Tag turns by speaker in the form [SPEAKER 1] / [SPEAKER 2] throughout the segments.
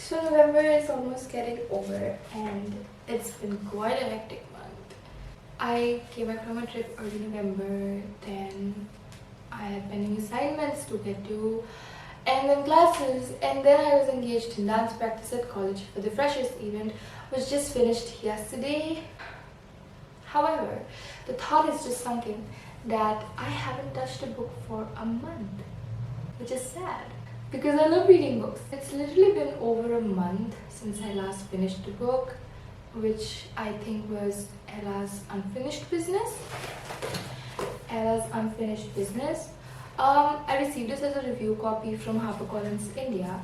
[SPEAKER 1] So November is almost getting over and it's been quite a hectic month. I came back from a trip early November, then I had pending assignments to get to, and then classes, and then I was engaged in dance practice at college for the freshers event, which just finished yesterday. However, the thought is just sunken that I haven't touched a book for a month, which is sad because I love reading books. It's literally been over a month since I last finished a book, which I think was Ella's Unfinished Business. Ella's Unfinished Business. I received this as a review copy from HarperCollins India.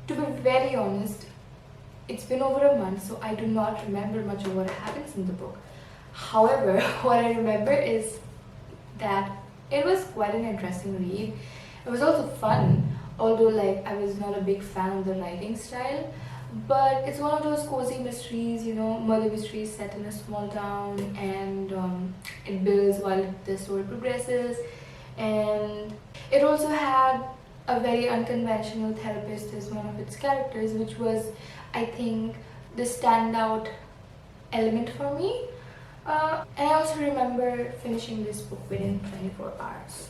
[SPEAKER 1] To be very honest, it's been over a month, so I do not remember much of what happens in the book. However, what I remember is that it was quite an interesting read. It was also fun, although I was not a big fan of the writing style. But it's one of those cozy mysteries, murder mysteries set in a small town, and it builds while the story progresses. And it also had a very unconventional therapist as one of its characters, which was, I think, the standout element for me. And I also remember finishing this book within 24 hours.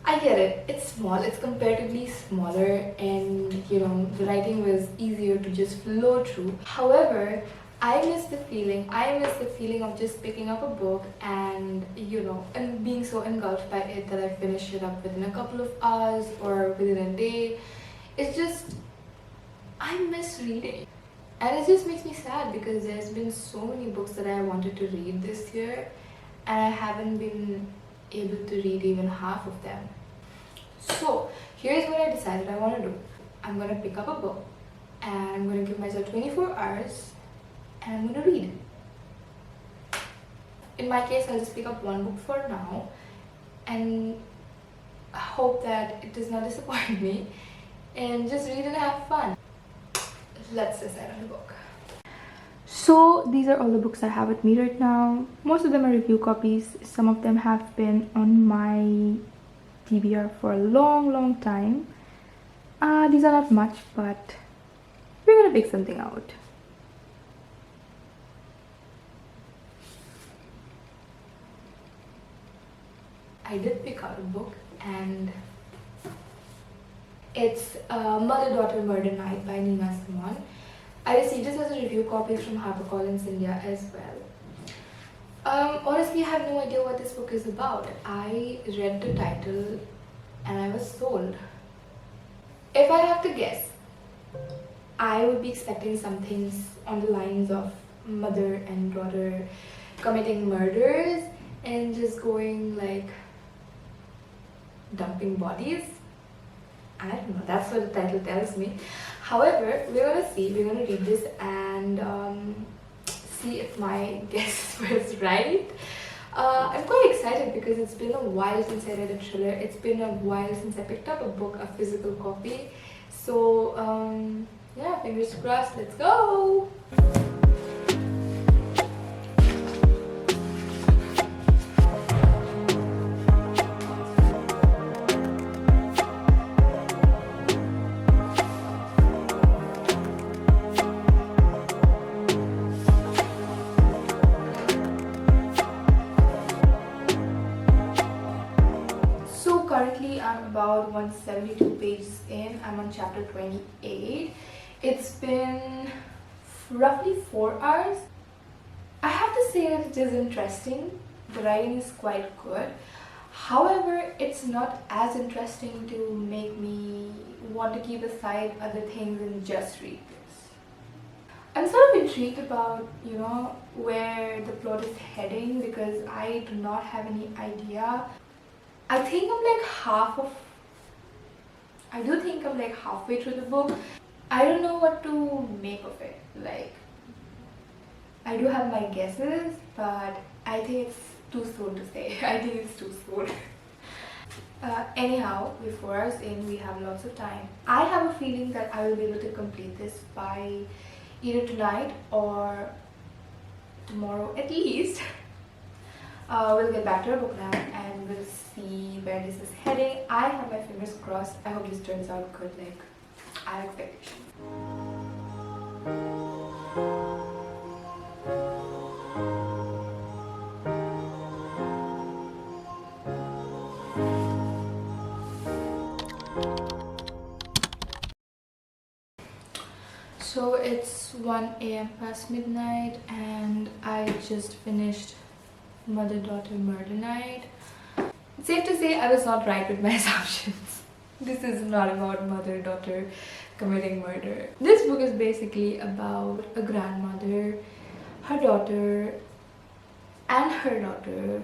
[SPEAKER 1] I get it, it's small, it's comparatively smaller, and the writing was easier to just flow through. However, I miss the feeling of just picking up a book and and being so engulfed by it that I finish it up within a couple of hours or within a day. It's just, I miss reading. And it just makes me sad because there's been so many books that I wanted to read this year and I haven't been able to read even half of them. So here's what I decided I want to do. I'm going to pick up a book and I'm going to give myself 24 hours and I'm going to read. In my case, I'll just pick up one book for now and hope that it does not disappoint me, and just read and have fun. Let's decide on the book. So these are all the books I have with me right now. Most of them are review copies. Some of them have been on my TBR for a long time. These are not much, but we're gonna pick something out. I did pick out a book, and it's Mother-Daughter Murder Night by Nina Simone. I received this as a review copy from HarperCollins India as well. Honestly, I have no idea what this book is about. I read the title and I was sold. If I have to guess, I would be expecting some things on the lines of mother and daughter committing murders and just going dumping bodies. I don't know, that's what the title tells me. However, we're gonna read this and see if my guess was right. I'm quite excited because it's been a while since I read a thriller. It's been a while since I picked up a book, a physical copy. So yeah, fingers crossed, let's go! Currently, I'm about 172 pages in. I'm on chapter 28. It's been roughly 4 hours. I have to say that it is interesting. The writing is quite good. However, it's not as interesting to make me want to keep aside other things and just read this. I'm sort of intrigued about, where the plot is heading because I do not have any idea. I do think I'm halfway through the book. I don't know what to make of it. I do have my guesses, but I think it's too soon to say. I think it's too soon. Anyhow, we're 4 hours in, we have lots of time. I have a feeling that I will be able to complete this by either tonight or tomorrow at least. We'll get back to our book now and we'll see where this is heading. I have my fingers crossed. I hope this turns out good. I have expectations. So it's 1 a.m. past midnight and I just finished Mother-Daughter Murder Night. Safe to say I was not right with my assumptions. This is not about mother-daughter committing murder. This book is basically about a grandmother, her daughter, and her daughter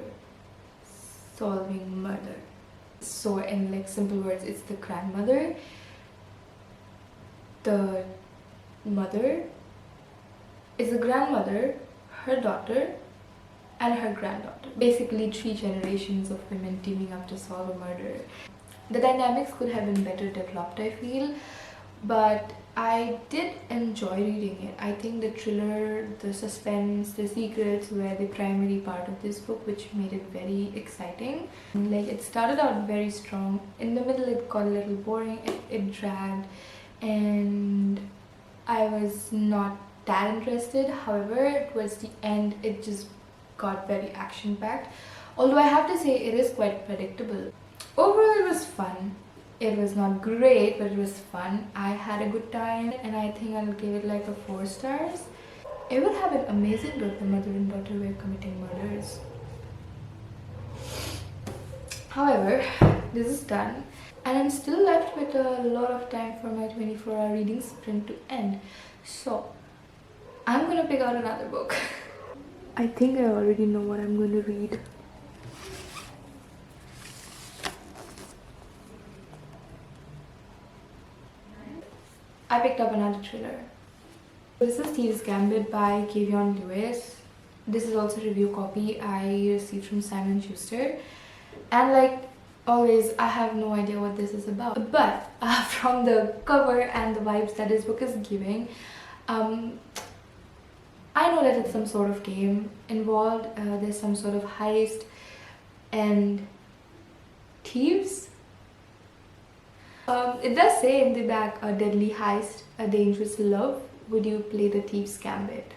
[SPEAKER 1] solving murder. So in like simple words, it's the grandmother, the mother is the grandmother, her daughter, and her granddaughter. Basically 3 generations of women teaming up to solve a murder. The dynamics could have been better developed, I feel, but I did enjoy reading it. I think the thriller, the suspense, the secrets were the primary part of this book, which made it very exciting. Like, it started out very strong. In the middle it got a little boring, it dragged, and I was not that interested. However, towards the end it just got very action-packed. Although I have to say it is quite predictable. Overall it was fun. It was not great, but it was fun. I had a good time and I think I'll give it like a 4 stars. It would have been amazing if the mother and daughter were committing murders. However, this is done and I'm still left with a lot of time for my 24-hour reading sprint to end. So I'm gonna pick out another book. I think I already know what I'm going to read. I picked up another thriller. This is Thieves Gambit by Kevon Lewis. This is also a review copy I received from Simon Schuster. And like always, I have no idea what this is about. But from the cover and the vibes that this book is giving, I know that it's some sort of game involved. There's some sort of heist and thieves. It does say in the back, a deadly heist, a dangerous love. Would you play the Thieves Gambit?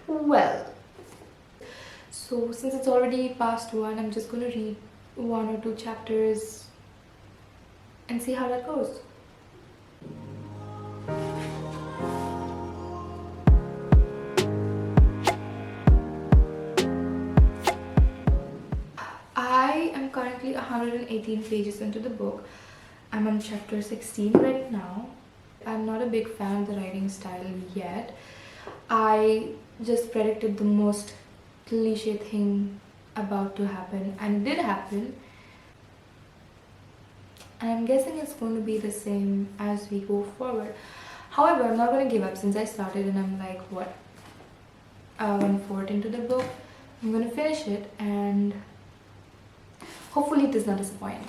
[SPEAKER 1] Well, so since it's already past 1, I'm just going to read 1 or 2 chapters and see how that goes. I am currently 118 pages into the book. I'm on chapter 16 right now. I'm not a big fan of the writing style yet. I just predicted the most cliche thing about to happen, and it did happen. And I'm guessing it's going to be the same as we go forward. However, I'm not going to give up since I started and I'm like, what? 1/4 into the book. I'm going to finish it and hopefully it does not disappoint.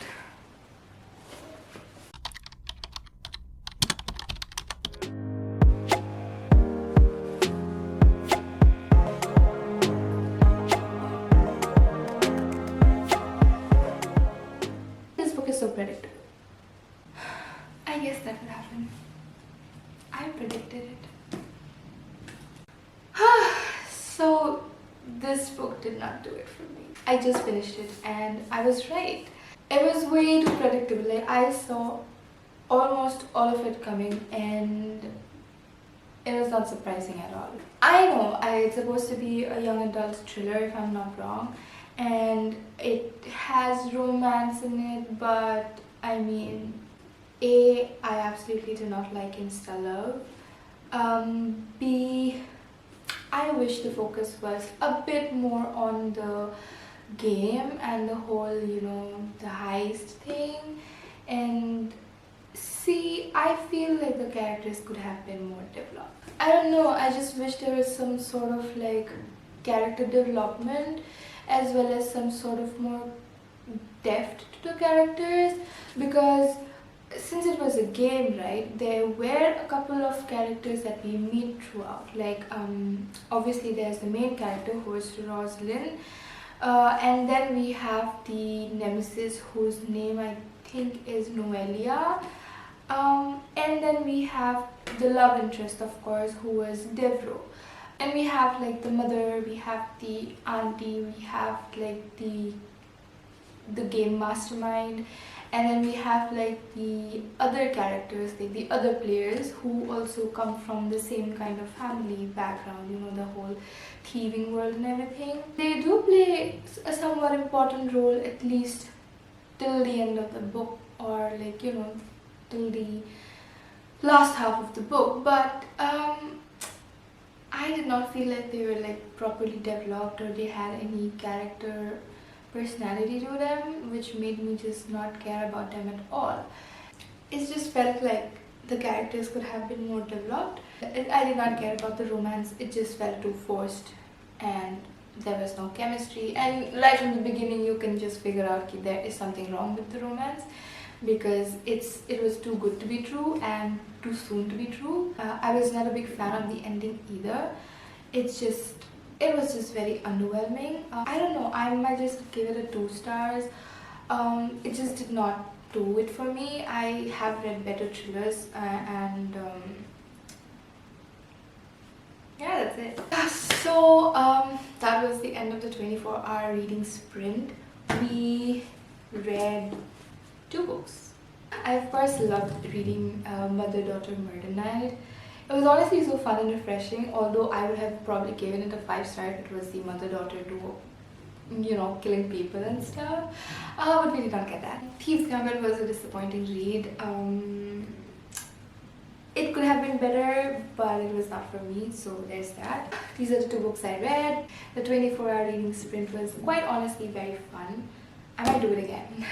[SPEAKER 1] This book is so predictable. I guess that would happen. I predicted it. So this book did not do it for me. I just finished it and I was right. It was way too predictable. Like, I saw almost all of it coming and it was not surprising at all. I know it's supposed to be a young adult thriller if I'm not wrong, and it has romance in it, but I mean, A, I absolutely do not like insta love. B, I wish the focus was a bit more on the game and the whole, the heist thing. And C, I feel like the characters could have been more developed. I don't know, I just wish there was some sort of like character development as well as some sort of more depth to the characters, because since it was a game, right, there were a couple of characters that we meet throughout. Like, obviously there's the main character who is Rosalind, and then we have the nemesis whose name I think is Noelia. And then we have the love interest, of course, who is Devro. And we have like the mother, we have the auntie, we have like the game mastermind, and then we have like the other characters, like the other players who also come from the same kind of family background, you know, the whole thieving world and everything. They do play a somewhat important role, at least till the end of the book, or like, you know, till the last half of the book. But I did not feel like they were like properly developed, or they had any character personality to them, which made me just not care about them at all. It just felt like the characters could have been more developed. I did not care about the romance, it just felt too forced and there was no chemistry. And right from the beginning you can just figure out that there is something wrong with the romance, because it was too good to be true and too soon to be true. I was not a big fan of the ending either. It was just very underwhelming. I don't know, I might just give it a 2 stars. It just did not do it for me. I have read better thrillers and yeah, that's it. So that was the end of the 24-hour reading sprint. We read 2 books. I of course loved reading Mother-Daughter Murder Night. It was honestly so fun and refreshing, although I would have probably given it a 5 star if it was the mother-daughter duo, you know, killing people and stuff. But we did not get that. Thieves Gambit was a disappointing read. It could have been better, but it was not for me, so there's that. These are the 2 books I read. The 24-hour reading sprint was quite honestly very fun. I might do it again.